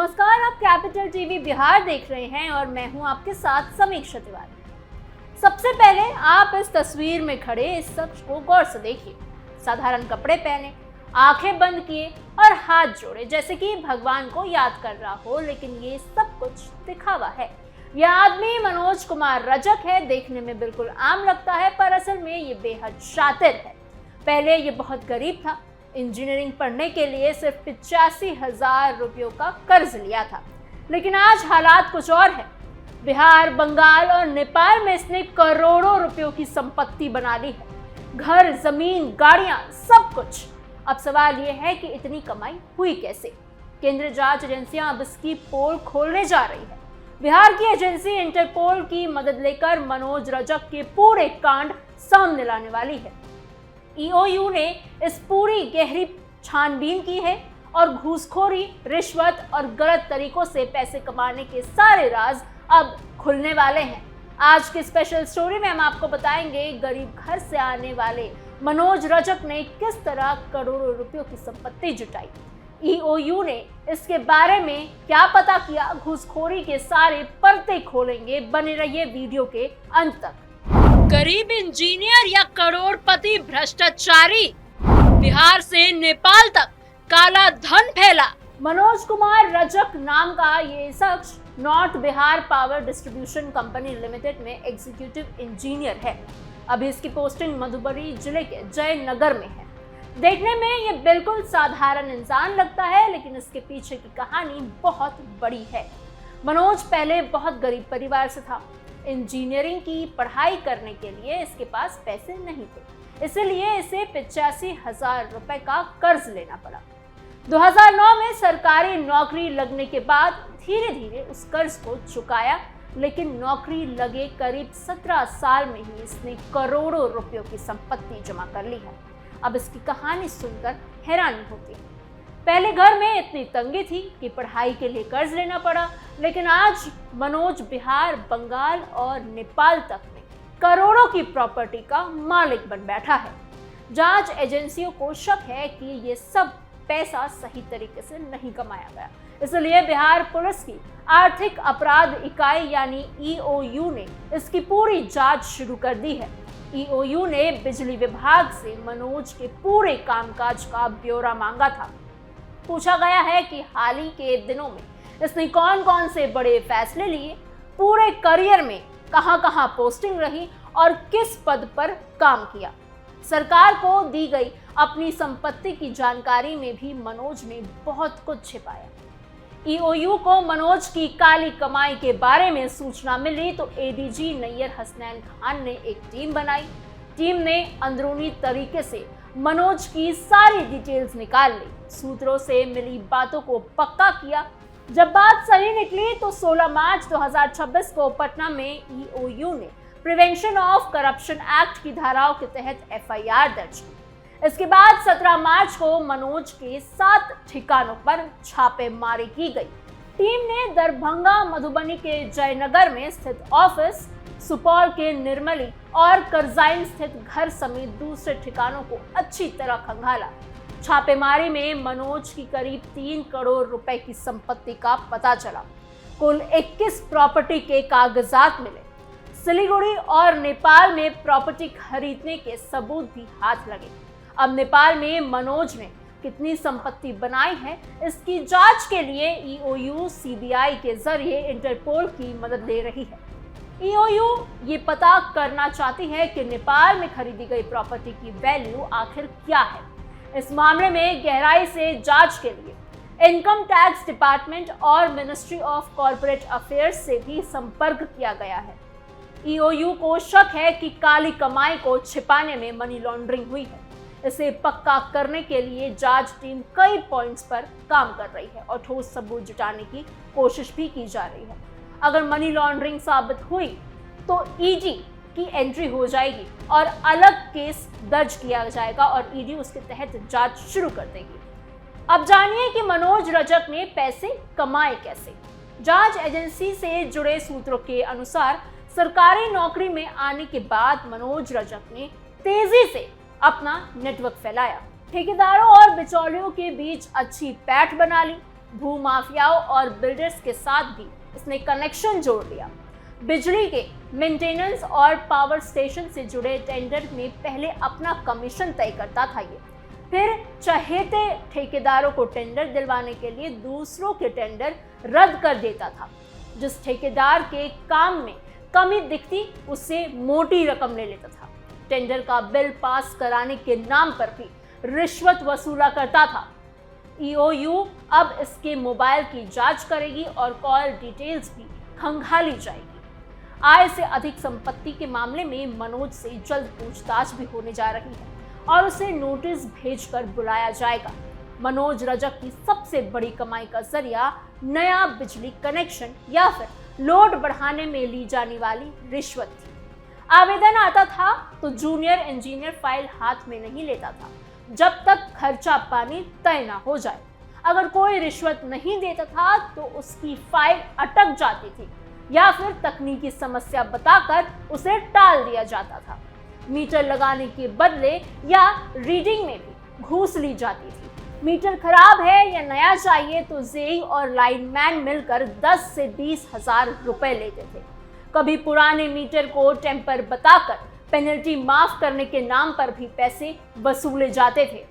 नमस्कार, आप capital TV Bihar देख रहे हैं और मैं हूं आपके साथ समीक्षा तिवारी। सबसे पहले आप इस तस्वीर में खड़े इस शख्स को गौर से देखिए। साधारण कपड़े पहने, आंखें बंद किए और हाथ जोड़े जैसे कि भगवान को याद कर रहा हो, लेकिन ये सब कुछ दिखावा है। यह आदमी मनोज कुमार रजक है। देखने में बिल्कुल आम लगता है, पर असल में ये बेहद शातिर है। पहले ये बहुत गरीब था। इंजीनियरिंग पढ़ने के लिए सिर्फ 85,000 रुपयों का कर्ज लिया था, लेकिन आज हालात कुछ और है। बिहार, बंगाल और नेपाल में इसने करोड़ों रुपयों की संपत्ति बना ली है। घर, जमीन, गाड़ियां, सब कुछ। अब सवाल यह है कि इतनी कमाई हुई कैसे। केंद्रीय जांच एजेंसियां अब इसकी पोल खोलने जा रही है। बिहार की एजेंसी इंटरपोल की मदद लेकर मनोज रजक के पूरे कांड सामने लाने वाली है। ईओयू ने इस पूरी गहरी छानबीन की है और घूसखोरी, रिश्वत और गलत तरीकों से पैसे कमाने के सारे राज अब खुलने वाले हैं। आज की स्पेशल स्टोरी में हम आपको बताएंगे गरीब घर से आने वाले मनोज रजक ने किस तरह करोड़ों रुपयों की संपत्ति जुटाई। ईओयू ने इसके बारे में क्या पता किया, घूसखोरी के सारे परते खोलेंगे। बने रहिए वीडियो के अंत तक। गरीब इंजीनियर या करोड़पति भ्रष्टाचारी, बिहार से नेपाल तक काला धन फैला। मनोज कुमार रजक नाम का ये शख्स north Bihar power distribution company limited में एग्जीक्यूटिव इंजीनियर है। अभी इसकी पोस्टिंग मधुबनी जिले के जयनगर में है। देखने में ये बिल्कुल साधारण इंसान लगता है, लेकिन इसके पीछे की कहानी बहुत बड़ी है। मनोज पहले बहुत गरीब परिवार से था। इंजीनियरिंग की पढ़ाई करने के लिए इसके पास पैसे नहीं थे, इसलिए इसे 85,000 रुपए का कर्ज लेना पड़ा। 2009 में सरकारी नौकरी लगने के बाद धीरे धीरे उस कर्ज को चुकाया, लेकिन नौकरी लगे करीब 17 साल में ही इसने करोड़ों रुपयों की संपत्ति जमा कर ली है। अब इसकी कहानी सुनकर हैरानी होती है। पहले घर में इतनी तंगी थी कि पढ़ाई के लिए कर्ज लेना पड़ा, लेकिन आज मनोज बिहार, बंगाल और नेपाल तक में करोड़ों की प्रॉपर्टी का मालिक बन बैठा है। जांच एजेंसियों को शक है कि ये सब पैसा सही तरीके से नहीं कमाया गया, इसलिए बिहार पुलिस की आर्थिक अपराध इकाई यानी ईओयू ने इसकी पूरी जांच शुरू कर दी है। ईओयू ने बिजली विभाग से मनोज के पूरे कामकाज का ब्यौरा मांगा था। पूछा गया है कि हाल ही के दिनों में इसने कौन कौन से बड़े फैसले लिए, पूरे करियर में कहां कहां पोस्टिंग रही और किस पद पर काम किया। सरकार को दी गई अपनी संपत्ति की जानकारी में भी मनोज ने बहुत कुछ छिपाया। ईओयू को मनोज की काली कमाई के बारे में सूचना मिली तो एडीजी नैयर हसनैन खान ने एक टीम बनाई। टीम ने अंदरूनी तरीके से मनोज की सारी डिटेल्स निकाल ली, सूत्रों से मिली बातों को पक्का किया। जब बात सही निकली तो 16 मार्च 2026 को पटना में ईओयू ने प्रिवेंशन ऑफ करप्शन एक्ट की धाराओं के तहत एफआईआर दर्ज की। इसके बाद 17 मार्च को मनोज के 7 ठिकानों पर छापेमारी की गई। टीम ने दरभंगा, मधुबनी के जयनगर में स्थित ऑफिस, सुपौल के निर्मली और करजाइन स्थित घर समेत दूसरे ठिकानों को अच्छी तरह खंगाला। छापेमारी में मनोज की करीब 3 करोड़ रुपए की संपत्ति का पता चला। कुल 21 प्रॉपर्टी के कागजात मिले। सिलीगुड़ी और नेपाल में प्रॉपर्टी खरीदने के सबूत भी हाथ लगे। अब नेपाल में मनोज ने कितनी संपत्ति बनाई है, इसकी जांच के लिए ईओयू सीबीआई के जरिए इंटरपोल की मदद ले रही है। ईओयू ये पता करना चाहती है कि नेपाल में खरीदी गई प्रॉपर्टी की वैल्यू आखिर क्या है। इस मामले में गहराई से जांच के लिए इनकम टैक्स डिपार्टमेंट और मिनिस्ट्री ऑफ कॉर्पोरेट अफेयर्स से भी संपर्क किया गया है। ईओयू को शक है कि काली कमाई को छिपाने में मनी लॉन्ड्रिंग हुई है। इसे पक्का करने के लिए जांच टीम कई पॉइंट्स पर काम कर रही है और ठोस सबूत जुटाने की कोशिश भी की जा रही है। अगर मनी लॉन्ड्रिंग साबित हुई तो ईडी की एंट्री हो जाएगी और अलग केस दर्ज किया जाएगा और ईडी उसके तहत जांच शुरू कर देगी। अब जानिए कि मनोज रजक ने पैसे कमाए कैसे। जांच एजेंसी से जुड़े सूत्रों के अनुसार सरकारी नौकरी में आने के बाद मनोज रजक ने तेजी से अपना नेटवर्क फैलाया। ठेकेदारों और बिचौलियों के बीच अच्छी पैठ बना ली। भू माफियाओं और बिल्डर्स के साथ भी इसने कनेक्शन जोड़ लिया। बिजली के मेंटेनेंस और पावर स्टेशन से जुड़े टेंडर में पहले अपना कमीशन तय करता था ये, फिर चहेते ठेकेदारों को टेंडर दिलवाने के लिए दूसरों के टेंडर रद्द कर देता था। जिस ठेकेदार के काम में कमी दिखती उससे मोटी रकम ले लेता था। टेंडर का बिल पास कराने के नाम पर भी रिश्वत वसूला करता था। ईओयू अब इसके मोबाइल की जांच करेगी और कॉल डिटेल्स भी खंगाली जाएगी। आय से अधिक संपत्ति के मामले में मनोज से जल्द पूछताछ भी होने जा रही है और उसे नोटिस भेजकर बुलाया जाएगा। मनोज रजक की सबसे बड़ी कमाई का जरिया नया बिजली कनेक्शन या फिर लोड बढ़ाने में ली जाने वाली रिश्वत थी। आवेदन आता था तो जूनियर इंजीनियर फाइल हाथ में नहीं लेता था जब तक खर्चा पानी तय ना हो जाए। अगर कोई रिश्वत नहीं देता था तो उसकी फाइल अटक जाती थी या फिर तकनीकी समस्या बताकर उसे टाल दिया जाता था। मीटर लगाने के बदले या रीडिंग में भी घूस ली जाती थी। मीटर खराब है या नया चाहिए तो जेई और लाइनमैन मिलकर 10 से 20 हजार रुपए लेते थे। कभी पुराने मीटर को टेम्पर बताकर पेनल्टी माफ करने के नाम पर भी पैसे वसूले जाते थे।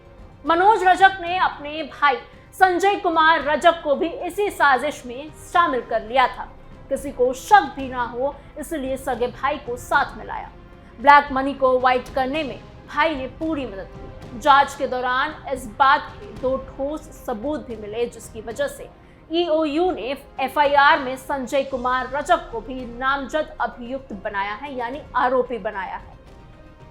मनोज रजक ने अपने भाई संजय कुमार रजक को भी इसी साजिश में शामिल कर लिया था। किसी को शक भी ना हो इसलिए सगे भाई को साथ में लाया। ब्लैक मनी को व्हाइट करने में भाई ने पूरी मदद की। जांच के दौरान इस बात के 2 ठोस सबूत भी मिले जिसकी वजह से ईओयू ने एफआईआर में संजय कुमार रजक को भी नामजद अभियुक्त बनाया है, यानी आरोपी बनाया है।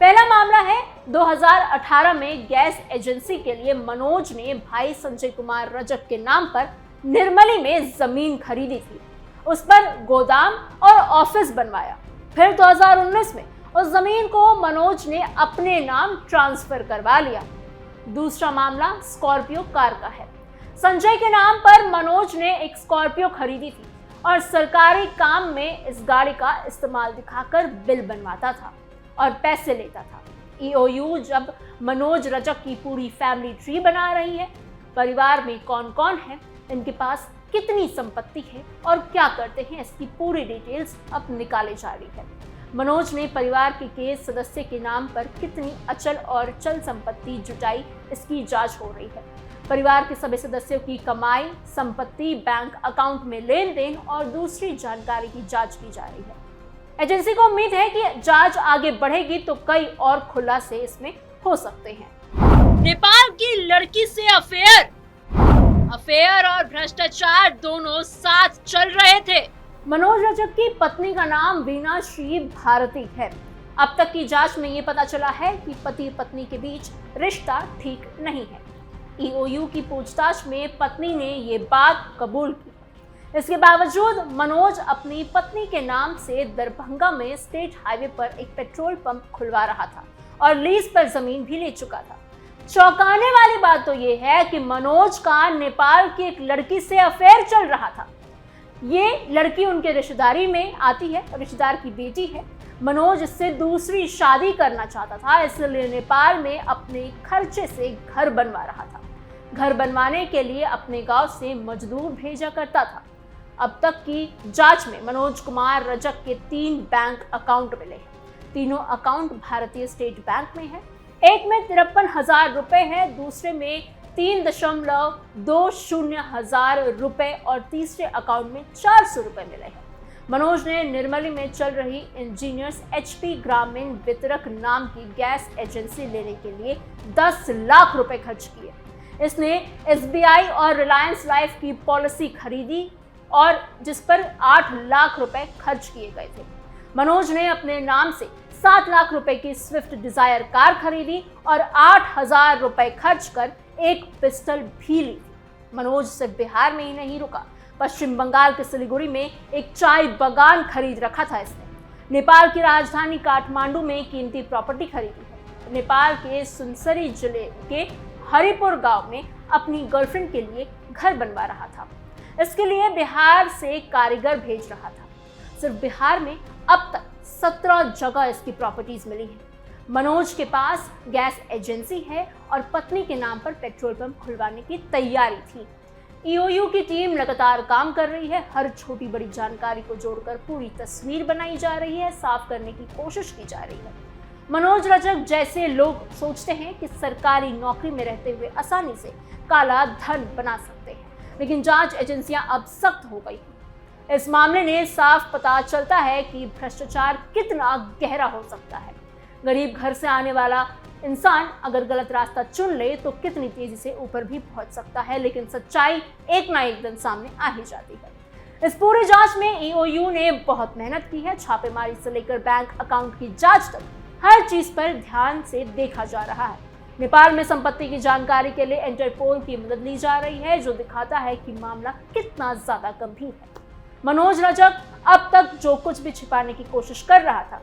पहला मामला है 2018 में गैस एजेंसी के लिए मनोज ने भाई संजय कुमार रजक के नाम पर निर्मली में जमीन खरीदी थी। उस पर गोदाम और ऑफिस बनवाया। फिर 2019 में उस जमीन को मनोज ने अपने नाम ट्रांसफर करवा लिया। दूसरा मामला स्कॉर्पियो कार का है। संजय के नाम पर मनोज ने एक स्कॉर्पियो खरीदी थी और सरकारी काम में इस गाड़ी का इस्तेमाल दिखाकर बिल बनवाता था और पैसे लेता था। ईओयू जब मनोज रजक की पूरी फैमिली ट्री बना रही है, परिवार में कौन कौन है, इनके पास कितनी संपत्ति है और क्या करते हैं, इसकी पूरी डिटेल्स अब निकाली जा रही है। मनोज ने परिवार के केस सदस्य के नाम पर कितनी अचल और चल संपत्ति जुटाई, इसकी जांच हो रही है। परिवार के सभी सदस्यों की कमाई, संपत्ति, बैंक अकाउंट में लेन देन और दूसरी जानकारी की जांच की जा रही है। एजेंसी को उम्मीद है कि जांच आगे बढ़ेगी तो कई और खुलासे इसमें हो सकते हैं। नेपाल की लड़की से अफेयर और भ्रष्टाचार दोनों साथ चल रहे थे। मनोज रजक की पत्नी का नाम वीना श्री भारती है। अब तक की जांच में ये पता चला है कि पति पत्नी के बीच रिश्ता ठीक नहीं है। ईओयू की पूछताछ में पत्नी ने ये बात कबूल की। इसके बावजूद मनोज अपनी पत्नी के नाम से दरभंगा में स्टेट हाईवे पर एक पेट्रोल पंप खुलवा रहा था और लीज पर जमीन भी ले चुका था। चौंकाने वाली बात तो ये है कि मनोज का नेपाल की एक लड़की से अफेयर चल रहा था। ये लड़की उनके रिश्तेदारी में आती है, रिश्तेदार की बेटी है। मनोज इससे दूसरी शादी करना चाहता था, इसलिए नेपाल में अपने खर्चे से घर बनवा रहा था। घर बनवाने के लिए अपने गांव से मजदूर भेजा करता था। अब तक की जांच में मनोज कुमार रजक के 3 बैंक अकाउंट मिले हैं। तीनों अकाउंट भारतीय स्टेट बैंक में है। एक में 53,000 रुपए है, दूसरे में 3.20 हजार रुपए और तीसरे अकाउंट में 400 रुपए मिले हैं। मनोज ने निर्मली में चल रही इंजीनियर्स एचपी ग्रामीण वितरक नाम की गैस एजेंसी लेने के लिए 10 लाख रुपए खर्च किए। इसने एसबीआई और रिलायंस लाइफ की पॉलिसी खरीदी और जिस पर 8 लाख रुपए खर्च किए गए थे। मनोज ने अपने नाम से 7 लाख रुपए की स्विफ्ट डिजायर कार खरीदी और 8,000 रुपए खर्च कर एक पिस्टल भी ली। मनोज सिर्फ बिहार में ही नहीं रुका, पश्चिम बंगाल के सिलीगुड़ी में एक चाय बागान खरीद रखा था इसने। नेपाल की राजधानी काठमांडू में कीमती प्रॉपर्टी खरीदी है। नेपाल के सुनसरी जिले के हरिपुर गांव में अपनी गर्लफ्रेंड के लिए घर बनवा रहा था। इसके लिए बिहार से कारीगर भेज रहा था। सिर्फ बिहार में अब तक 17 जगह इसकी प्रॉपर्टीज मिली है। मनोज के पास गैस एजेंसी है और पत्नी के नाम पर पेट्रोल पंप खुलवाने की तैयारी थी। ईओयू की टीम लगातार काम कर रही है, हर छोटी बड़ी जानकारी को जोड़कर पूरी तस्वीर बनाई जा रही है, साफ करने की कोशिश की जा रही है। मनोज रजक जैसे लोग सोचते हैं कि सरकारी नौकरी में रहते हुए आसानी से काला धन बना सकते हैं, लेकिन जांच एजेंसियां अब सख्त हो गई हैं। इस मामले ने साफ पता चलता है कि भ्रष्टाचार कितना गहरा हो सकता है। गरीब घर से आने वाला इंसान अगर गलत रास्ता चुन ले तो कितनी तेजी से ऊपर भी पहुंच सकता है, लेकिन सच्चाई एक ना एक दिन सामने आ ही जाती है। इस पूरी जांच में ईओयू ने बहुत मेहनत की है। छापेमारी से लेकर बैंक अकाउंट की जांच तक हर चीज पर ध्यान से देखा जा रहा है। नेपाल में संपत्ति की जानकारी के लिए इंटरपोल की मदद ली जा रही है, जो दिखाता है कि मामला कितना ज्यादा गंभीर है। मनोज रजक अब तक जो कुछ भी छिपाने की कोशिश कर रहा था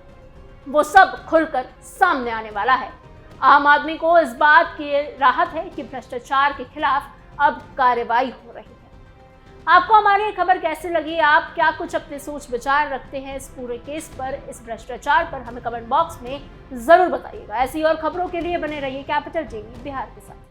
वो सब खुलकर सामने आने वाला है। आम आदमी को इस बात की राहत है कि भ्रष्टाचार के खिलाफ अब कार्रवाई हो रही है। आपको हमारी ये खबर कैसी लगी? आप क्या कुछ अपने सोच विचार रखते हैं इस पूरे केस पर, इस भ्रष्टाचार पर? हमें कमेंट बॉक्स में जरूर बताइएगा। ऐसी और खबरों के लिए बने रहिए कैपिटल टीवी बिहार के साथ।